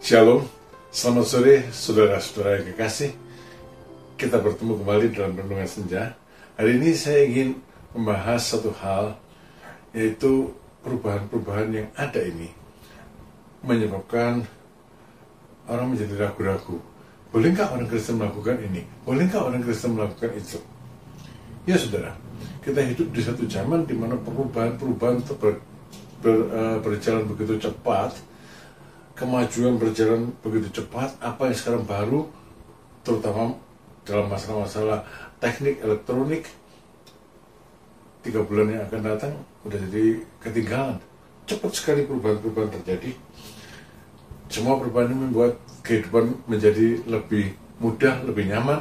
Shalom, selamat sore saudara-saudara yang kekasih. Kita bertemu kembali dalam Renungan Senja. Hari ini saya ingin membahas satu hal, yaitu perubahan-perubahan yang ada ini menyebabkan orang menjadi ragu-ragu. Bolehkah orang Kristen melakukan ini? Bolehkah orang Kristen melakukan itu? Ya saudara, kita hidup di satu zaman di mana perubahan-perubahan berjalan begitu cepat. Kemajuan berjalan begitu cepat. Apa yang sekarang baru, terutama dalam masalah-masalah teknik elektronik, 3 bulan yang akan datang udah jadi ketinggalan. Cepat sekali perubahan-perubahan terjadi. Semua perubahan ini membuat kehidupan menjadi lebih mudah, lebih nyaman,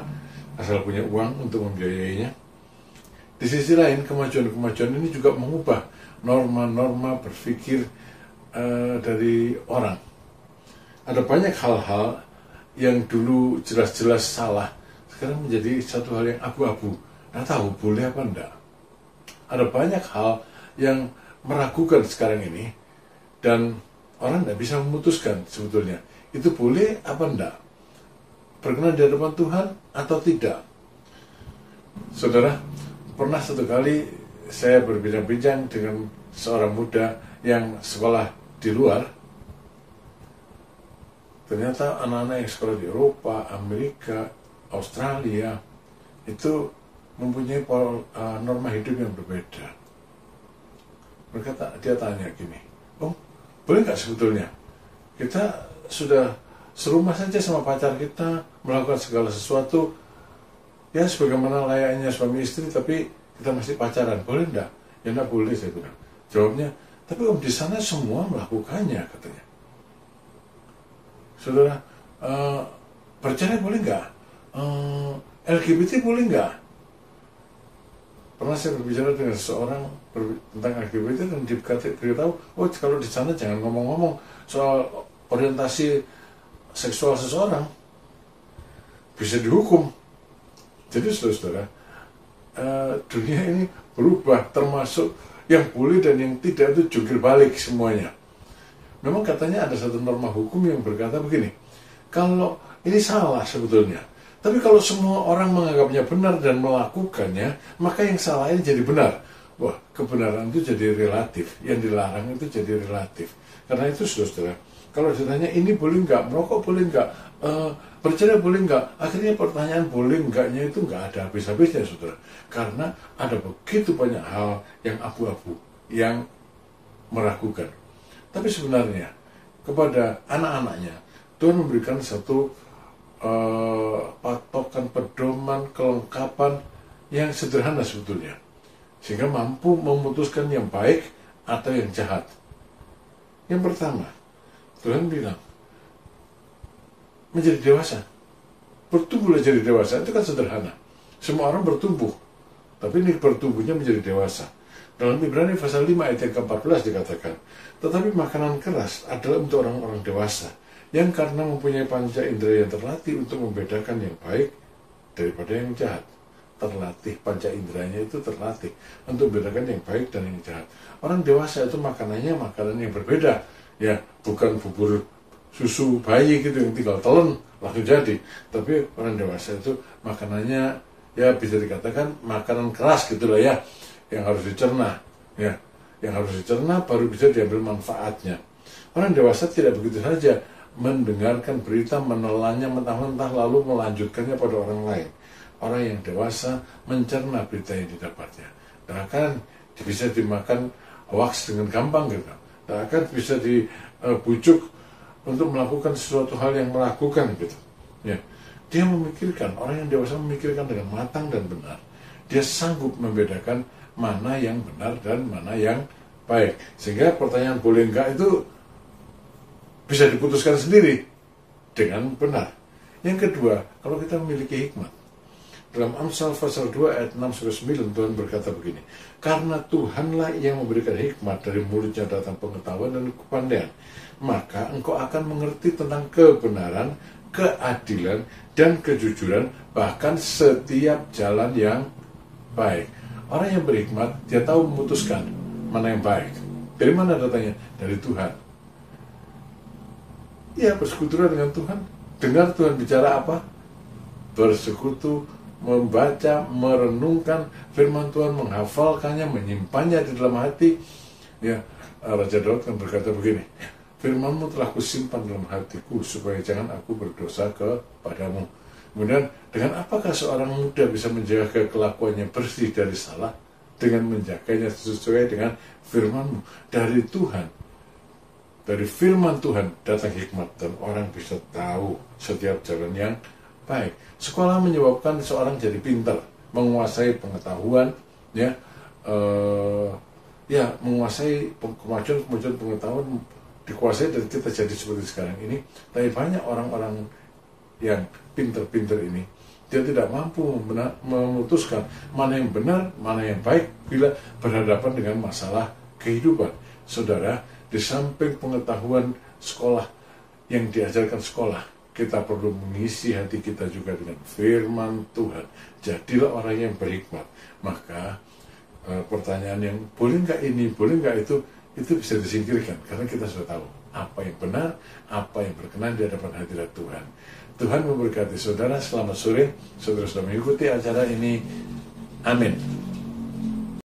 asal punya uang untuk membiayainya. Di sisi lain, kemajuan-kemajuan ini juga mengubah norma-norma berpikir dari orang. Ada banyak hal-hal yang dulu jelas-jelas salah, sekarang menjadi satu hal yang abu-abu. Nggak tahu boleh apa enggak. Ada banyak hal yang meragukan sekarang ini, dan orang nggak bisa memutuskan sebetulnya itu boleh apa enggak, berkenan di hadapan Tuhan atau tidak. Saudara, pernah satu kali saya berbincang-bincang dengan seorang muda yang sekolah di luar. Ternyata anak-anak yang sekolah di Eropa, Amerika, Australia itu mempunyai norma hidup yang berbeda. Dia tanya gini, "Oh, boleh nggak sebetulnya kita sudah serumah saja sama pacar kita, melakukan segala sesuatu ya sebagaimana layaknya suami istri, tapi kita masih pacaran, boleh nggak?" "Ya nggak boleh," saya bilang. Jawabnya, "Tapi di sana semua melakukannya," katanya. Saudara, bercerai boleh nggak? LGBT boleh nggak? Pernah saya berbicara dengan seseorang tentang LGBT, dan dia tahu, oh kalau di sana jangan ngomong-ngomong soal orientasi seksual seseorang, bisa dihukum. Jadi saudara, dunia ini berubah, termasuk yang boleh dan yang tidak itu jungkir balik semuanya. Memang katanya ada satu norma hukum yang berkata begini, kalau ini salah sebetulnya, tapi kalau semua orang menganggapnya benar dan melakukannya, maka yang salah ini jadi benar. Wah, kebenaran itu jadi relatif, yang dilarang itu jadi relatif. Karena itu saudara, kalau ditanya ini boleh nggak, merokok boleh nggak, bercerai boleh nggak, akhirnya pertanyaan boleh nggaknya itu nggak ada habis-habisnya saudara. Karena ada begitu banyak hal yang abu-abu, yang meragukan. Tapi sebenarnya kepada anak-anaknya Tuhan memberikan satu patokan, pedoman, kelengkapan yang sederhana sebetulnya, sehingga mampu memutuskan yang baik atau yang jahat. Yang pertama, Tuhan bilang menjadi dewasa, bertumbuhlah jadi dewasa. Itu kan sederhana, semua orang bertumbuh, tapi ini bertumbuhnya menjadi dewasa. Dalam Ibrani pasal 5 ayat yang ke-14 dikatakan, tetapi makanan keras adalah untuk orang-orang dewasa, yang karena mempunyai panca indera yang terlatih untuk membedakan yang baik daripada yang jahat. Terlatih, panca inderanya itu terlatih untuk membedakan yang baik dan yang jahat. Orang dewasa itu makanannya makanan yang berbeda, ya bukan bubur susu bayi gitu yang tinggal telan langsung jadi. Tapi orang dewasa itu makanannya ya bisa dikatakan makanan keras gitulah ya, yang harus dicerna, ya, yang harus dicerna baru bisa diambil manfaatnya. Orang dewasa tidak begitu saja mendengarkan berita, menelannya mentah-mentah lalu melanjutkannya pada orang lain. Orang yang dewasa mencerna berita yang didapatnya. Dan akan bisa dimakan hoax dengan gampang gitu. Dan akan bisa dibujuk untuk melakukan sesuatu hal yang meragukan gitu. Ya, dia memikirkan, orang yang dewasa memikirkan dengan matang dan benar. Dia sanggup membedakan mana yang benar dan mana yang baik, sehingga pertanyaan boleh enggak itu bisa diputuskan sendiri dengan benar. Yang kedua, kalau kita memiliki hikmat, dalam Amsal pasal 2 ayat 6-9 Tuhan berkata begini, karena Tuhanlah yang memberikan hikmat, dari mulutnya datang pengetahuan dan kepandaian, maka engkau akan mengerti tentang kebenaran, keadilan dan kejujuran, bahkan setiap jalan yang baik. Orang yang berhikmat, dia tahu memutuskan mana yang baik. Dari mana datangnya? Dari Tuhan. Ya, bersekutu dengan Tuhan. Dengar Tuhan bicara apa? Bersekutu, membaca, merenungkan firman Tuhan, menghafalkannya, menyimpannya di dalam hati. Ya, Raja Daud kan berkata begini, firman-Mu telah kusimpan dalam hatiku, supaya jangan aku berdosa kepadamu. Kemudian, dengan apakah seorang muda bisa menjaga kelakuannya bersih dari salah? Dengan menjaganya sesuai dengan firman-Mu. Dari Tuhan, dari firman Tuhan datang hikmat, dan orang bisa tahu setiap jalan yang baik. Sekolah menyebabkan seorang jadi pintar, menguasai pengetahuan, ya, menguasai kemajuan pengetahuan dikuasai, dan kita jadi seperti sekarang ini. Tapi banyak orang-orang yang pintar-pintar ini, dia tidak mampu memutuskan mana yang benar, mana yang baik bila berhadapan dengan masalah kehidupan. Saudara, di samping pengetahuan sekolah yang diajarkan sekolah, kita perlu mengisi hati kita juga dengan firman Tuhan. Jadilah orang yang berhikmat. Maka pertanyaan yang boleh nggak ini, boleh nggak itu bisa disingkirkan, karena kita sudah tahu apa yang benar, apa yang berkenan di hadapan hadirat Tuhan. Tuhan memberkati saudara. Selamat sore, saudara sudah mengikuti acara ini. Amin.